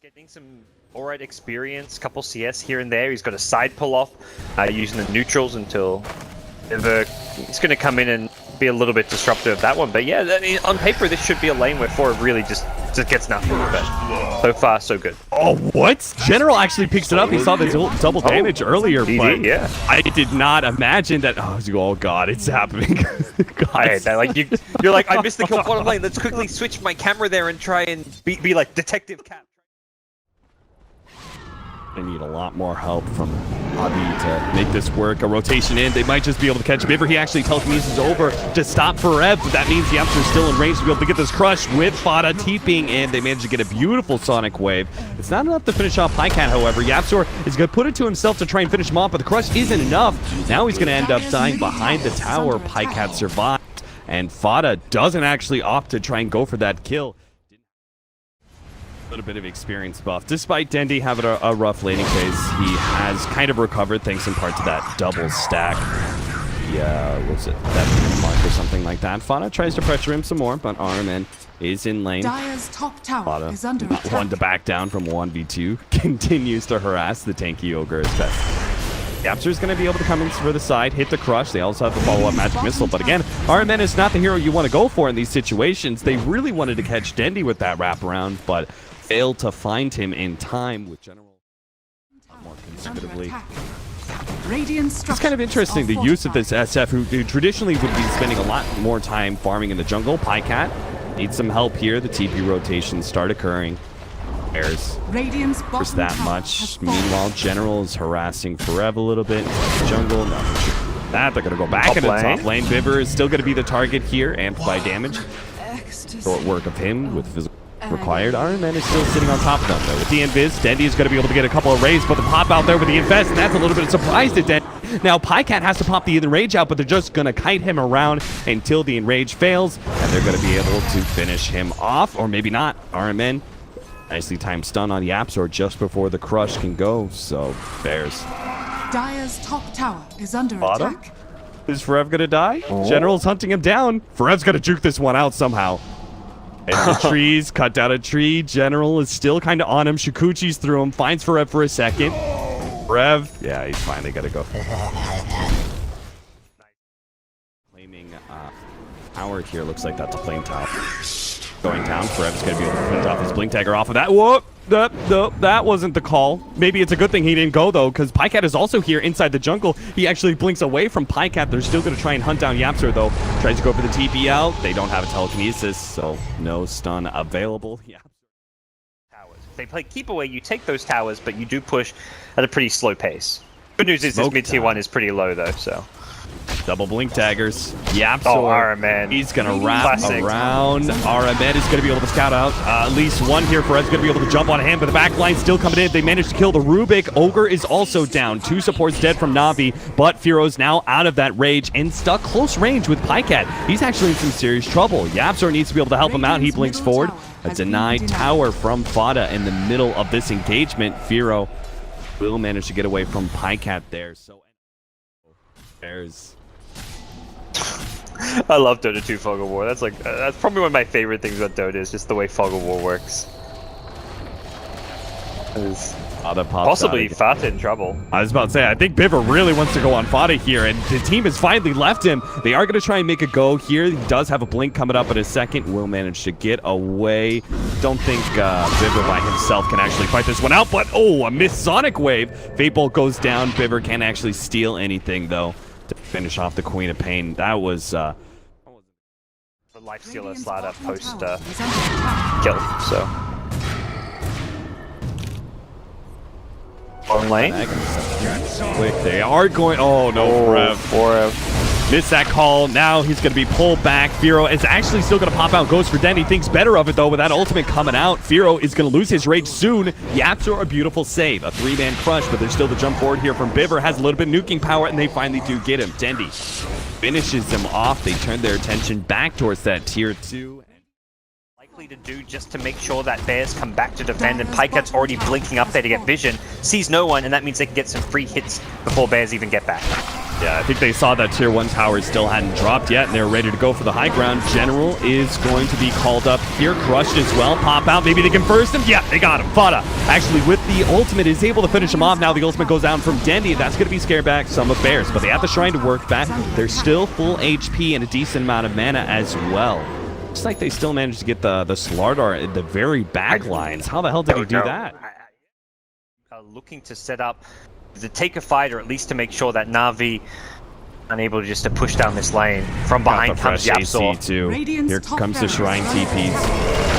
Getting some alright experience, couple CS here and there. He's got a side pull off using the neutrals until he's going to come in and be a little bit disruptive of that one. But yeah, I mean, on paper, this should be a lane where Forev really just gets nothing. But so far, so good. Oh, what? General actually picks it up. He saw the double damage earlier, but yeah. I did not imagine that. Oh God, it's happening. God, I hate that. Like you're like, I missed the kill bottom lane. Let's quickly switch my camera there and try and be like Detective Cap. They need a lot more help from NaVi to make this work. A rotation in. They might just be able to catch VINCERE. He actually telekinesis over to stop Forev, but that means the Yapster is still in range to be able to get this crush with Fada TPing in. They managed to get a beautiful Sonic Wave. It's not enough to finish off Pycat, however. Yapster is going to put it to himself to try and finish him off, but the crush isn't enough. Now he's going to end up dying behind the tower. Pycat survived, and Fada doesn't actually opt to try and go for that kill. A little bit of experience buff. Despite Dendy having a rough laning phase, he has kind of recovered thanks in part to that double stack. Yeah, was it that mark or something like that? Fada tries to pressure him some more, but RMN is in lane. Dire's top tower Fada, is under not one to back down from 1v2, continues to harass the tanky ogre as best. Yapster's going to be able to come in for the side, hit the crush. They also have the follow-up magic missile, but again, RMN is not the hero you want to go for in these situations. They really wanted to catch Dendy with that wraparound, but failed to find him in time with General more conservatively. It's kind of interesting, the use of this SF, who traditionally would be spending a lot more time farming in the jungle. Pycat needs some help here. The TP rotations start occurring. There's that much. Meanwhile, General is harassing Forev a little bit. Jungle, no. They're going to go back into the top lane. VINCERE is still going to be the target here. Amplify damage. Short work of him with physical required. RMN is still sitting on top of them, though. With the Invis, Dendy is going to be able to get a couple of raids, but the pop out there with the Infest, and that's a little bit of surprise to Dendy. Now, Pycat has to pop the Enrage out, but they're just going to kite him around until the Enrage fails, and they're going to be able to finish him off, or maybe not. RMN, nicely timed stun on Yapster just before the crush can go, so there's... Dire's top tower is under attack. Is Forev going to die? Oh. General's hunting him down. Forev's going to juke this one out somehow. And the trees, cut down a tree. General is still kind of on him. Shikuchi's through him. Finds Forev for a second. Forev, yeah, he's finally got to go. Claiming power here. Looks like that's a flame tower. Going down. Forev's going to be able to finish off his blink tagger off of that. Whoop! That wasn't the call. Maybe it's a good thing he didn't go, though, because Pycat is also here inside the jungle. He actually blinks away from Pycat. They're still going to try and hunt down Yapster, though. Tries to go for the TP out. They don't have a telekinesis, so no stun available. Yeah. Towers. If they play keep away, you take those towers, but you do push at a pretty slow pace. Good news is this mid-tier one is pretty low, though, so... Double blink daggers. Yapster. Oh, RMN. He's going to wrap around. RMN is going to be able to scout out at least one here. Fored's going to be able to jump on him, but the back line still coming in. They managed to kill the Rubik. Ogre is also down. 2 supports dead from NaVi, but Firo's now out of that rage and stuck close range with Pycat. He's actually in some serious trouble. Yapster needs to be able to help him out. He blinks forward. A denied tower from Fada in the middle of this engagement. Firo will manage to get away from Pycat there. So there's... I love Dota 2 Fog of War. That's like that's probably one of my favorite things about Dota is just the way Fog of War works. Possibly Fata in trouble. I was about to say, I think VINCERE really wants to go on Fata here, and the team has finally left him. They are going to try and make a go here. He does have a blink coming up in a second. Will manage to get away. Don't think VINCERE by himself can actually fight this one out, but oh, a missed Sonic Wave. Fate Bolt goes down. VINCERE can't actually steal anything, though, to finish off the Queen of Pain. That was the life stealer slider post kill. So on lane. Quick, they are going. Oh no, Forev missed that call. Now he's going to be pulled back. Firo is actually still going to pop out. Goes for Den. He thinks better of it though with that ultimate coming out. Firo is going to lose his rage soon. Yapster, a beautiful save, a 3-man crush, but there's still the jump forward here from VINCERE. Has a little bit of nuking power, and they finally do get him. Dendy finishes him off. They turn their attention back towards that tier 2. To do just to make sure that bears come back to defend, and Pycat's already blinking up there to get vision, sees no one, and that means they can get some free hits before bears even get back. Yeah, I think they saw that tier 1 tower still hadn't dropped yet, and they're ready to go for the high ground. General is going to be called up here. Crushed as well. Pop out. Maybe they can burst him. Yeah, they got him. Fada, actually, with the ultimate, is able to finish him off. Now the ultimate goes down from Dendi. That's going to be scare back some of Bears, but they have the Shrine to work back. They're still full HP and a decent amount of mana as well. Looks like they still managed to get the Slardar at the very back lines. How the hell did he do that? Looking to set up to take a fight, or at least to make sure that NaVi unable just to push down this lane. From behind comes Yapzor too. Here comes the Shrine TPs.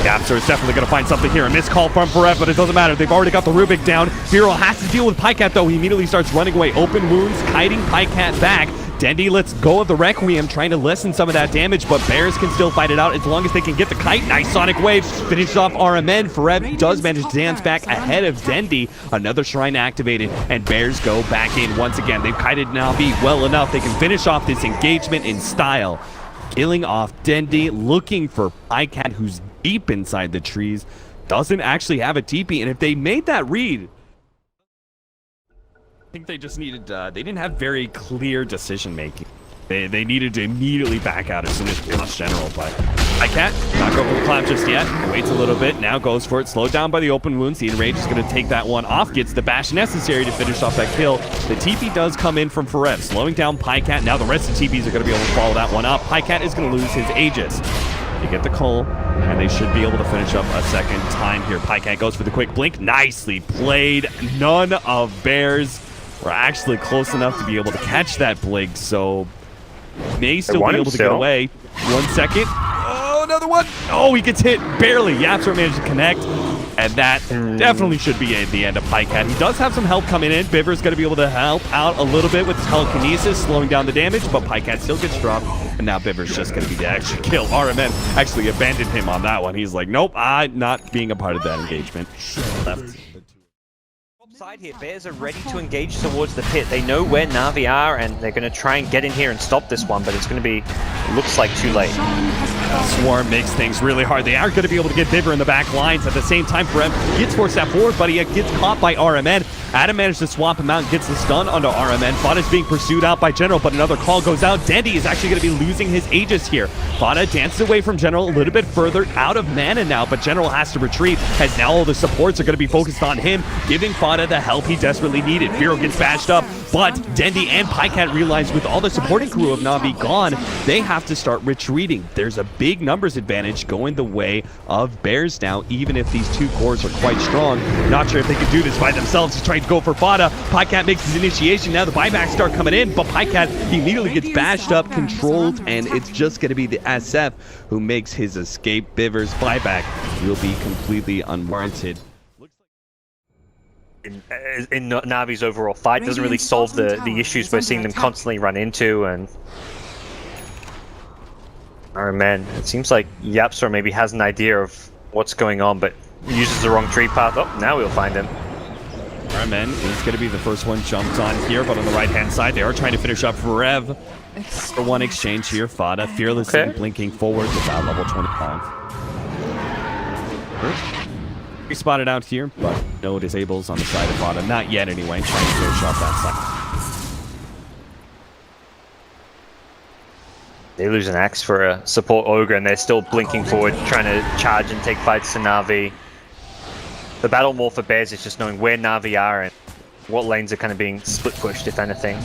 Yapzor is definitely going to find something here. A missed call from Forever, but it doesn't matter. They've already got the Rubik down. Vero has to deal with Pycat though. He immediately starts running away. Open wounds, kiting Pycat back. Dendi lets go of the Requiem, trying to lessen some of that damage, but Bears can still fight it out as long as they can get the kite. Nice Sonic Wave, finishes off RMN. Foreb does manage to dance back ahead of Dendi. Another Shrine activated, and Bears go back in once again. They've kited NaVi well enough. They can finish off this engagement in style. Killing off Dendi, looking for Pycat, who's deep inside the trees. Doesn't actually have a TP, and if they made that read, I think they just needed, they didn't have very clear decision making. They needed to immediately back out as soon as they lost General, but Pycat not go for the clap just yet. Waits a little bit, now goes for it. Slowed down by the open wounds. The Enrage is going to take that one off, gets the bash necessary to finish off that kill. The TP does come in from Forev, slowing down Pycat. Now the rest of the TPs are going to be able to follow that one up. Pycat is going to lose his Aegis. They get the Cull, and they should be able to finish up a second time here. Pycat goes for the quick blink. Nicely played. None of Bears were actually close enough to be able to catch that blink, so may still be able to get away. 1 second. Oh, another one. Oh, he gets hit barely. Yapzor managed to connect, and that definitely should be the end of Pycat. He does have some help coming in. Biver's going to be able to help out a little bit with his telekinesis, slowing down the damage, but Pycat still gets dropped, and now Biver's just going to be the extra kill. RMN actually abandoned him on that one. He's like, nope, I'm not being a part of that engagement. Left. Side here, Bears are ready to engage towards the pit. They know where NaVi are, and they're going to try and get in here and stop this one, but it's going to be, looks like too late. Swarm makes things really hard. They are going to be able to get Biver in the back lines. At the same time, Forem gets forced that forward, but he gets caught by RMN. Adam managed to swap him out and gets the stun onto RMN. Fada is being pursued out by General, but another call goes out. Dendi is actually going to be losing his Aegis here. Fada dances away from General a little bit further, out of mana now, but General has to retreat, as now all the supports are going to be focused on him, giving Fada the help he desperately needed. Vero gets bashed up, but Dendi and Pycat realize with all the supporting crew of NaVi gone, they have to start retreating. There's a big numbers advantage going the way of Bears now, even if these two cores are quite strong. Not sure if they can do this by themselves. He's trying to go for Fada. Pycat makes his initiation. Now the buybacks start coming in, but Pycat immediately gets bashed up, controlled, and it's just going to be the SF who makes his escape. Biver's buyback will be completely unwarranted. In NaVi's overall fight, doesn't really solve the issues we're seeing them constantly run into, and oh man, it seems like Yapzor maybe has an idea of what's going on, but uses the wrong tree path. Oh, now we'll find him. RMN is going to be the first one jumped on here, but on the right-hand side, they are trying to finish up Rev. For one exchange here, Fada fearlessly blinking forward without level 25. We spotted out here, but no disables on the side of Fada. Not yet, anyway. Trying to finish off that side. They lose an axe for a support Ogre, and they're still blinking forward, trying to charge and take fights to NaVi. The battle more for Bears is just knowing where NaVi are and what lanes are kind of being split pushed, if anything.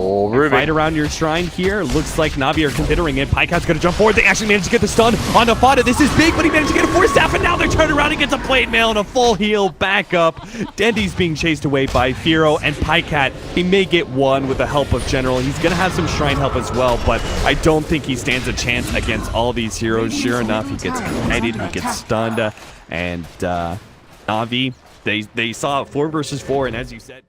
Oh, Ruben. Right around your shrine here. Looks like NaVi are considering it. Pycat's going to jump forward. They actually managed to get the stun onto Fada. This is big, but he managed to get a force staff, and now they're turning around and gets a plate mail and a full heal back up. Dendi's being chased away by Firo and Pycat. He may get one with the help of General. He's going to have some shrine help as well, but I don't think he stands a chance against all these heroes. Sure enough, he gets ignited, he gets stunned, and NaVi, they saw 4 versus 4, and as you said,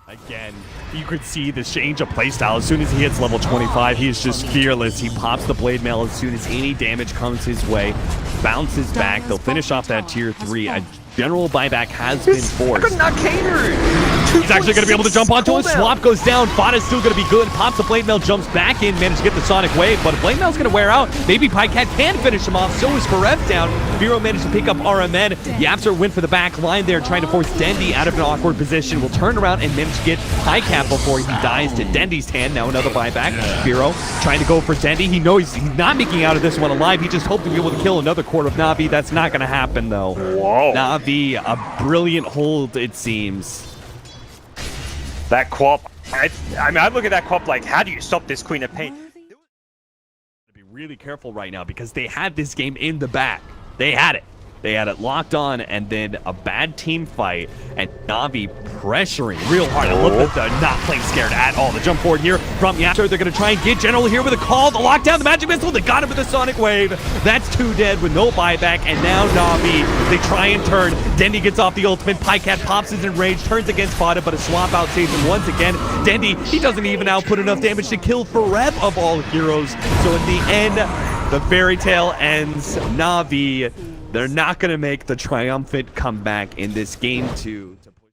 again, you could see the change of playstyle. As soon as he hits level 25, he is just fearless. He pops the blade mail as soon as any damage comes his way, bounces back. They'll finish off that tier 3. A general buyback has been forced. Arcade route! He's actually going to be able to jump onto it. Swap goes down. Fada's still going to be good. Pops the Blade Mail, jumps back in, managed to get the Sonic Wave, but Blade Mail's going to wear out. Maybe Pycat can finish him off. So is Forev down. Vero managed to pick up RMN. Yapster went for the back line there, trying to force Dendi out of an awkward position. Will turn around and manage to get Pycat before he dies to Dendi's hand. Now another buyback. Vero trying to go for Dendi. He knows he's not making out of this one alive. He just hoped to be able to kill another core of NaVi. That's not going to happen, though. Whoa. NaVi, a brilliant hold, it seems. That Quap, I mean, I look at that Quap like, how do you stop this Queen of Pain? Be really careful right now because they had this game in the back. They had it. They had it locked on, and then a bad team fight, and NaVi pressuring real hard. I love that they're not playing scared at all. The jump forward here from Yapster. They're going to try and get General here with a call. The lockdown, the magic missile. They got him with the Sonic Wave. That's 2 dead with no buyback, and now NaVi, they try and turn. Dendi gets off the ultimate. Pycat pops his enraged, turns against Fada, but a swap out saves him once again. Dendi, he doesn't even output enough damage to kill Forev of all heroes. So in the end, the fairy tale ends. NaVi, they're not going to make the triumphant comeback in this game 2 to push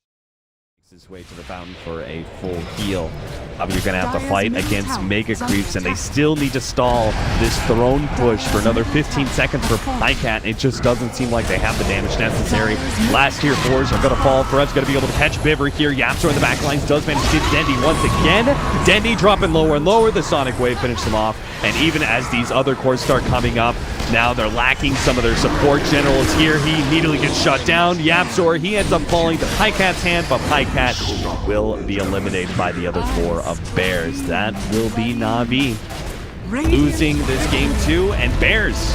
his way to the fountain for a full heal. You're going to have to fight against Mega Creeps, and they still need to stall this throne push for another 15 seconds for Pycat. It just doesn't seem like they have the damage necessary. Last tier 4s are going to fall. Forev's going to be able to catch Biver here. Yapster in the back lines does manage to get Dendi once again. Dendi dropping lower and lower. The Sonic Wave finished him off. And even as these other cores start coming up, now they're lacking some of their support generals here. He immediately gets shut down. Yapster, he ends up falling to Pycat's hand, but Pycat will be eliminated by the other 4 of Bears. That will be NaVi losing this game 2, and Bears,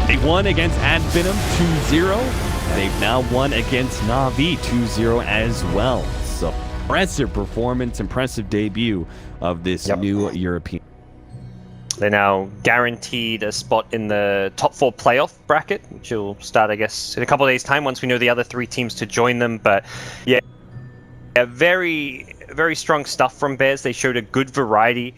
they won against Ad Venom 2-0. They've now won against NaVi 2-0 as well. So impressive performance, impressive debut of this new European. They're now guaranteed a spot in the top 4 playoff bracket, which will start, I guess, in a couple of days' time once we know the other 3 teams to join them. But yeah, very, very strong stuff from Bears. They showed a good variety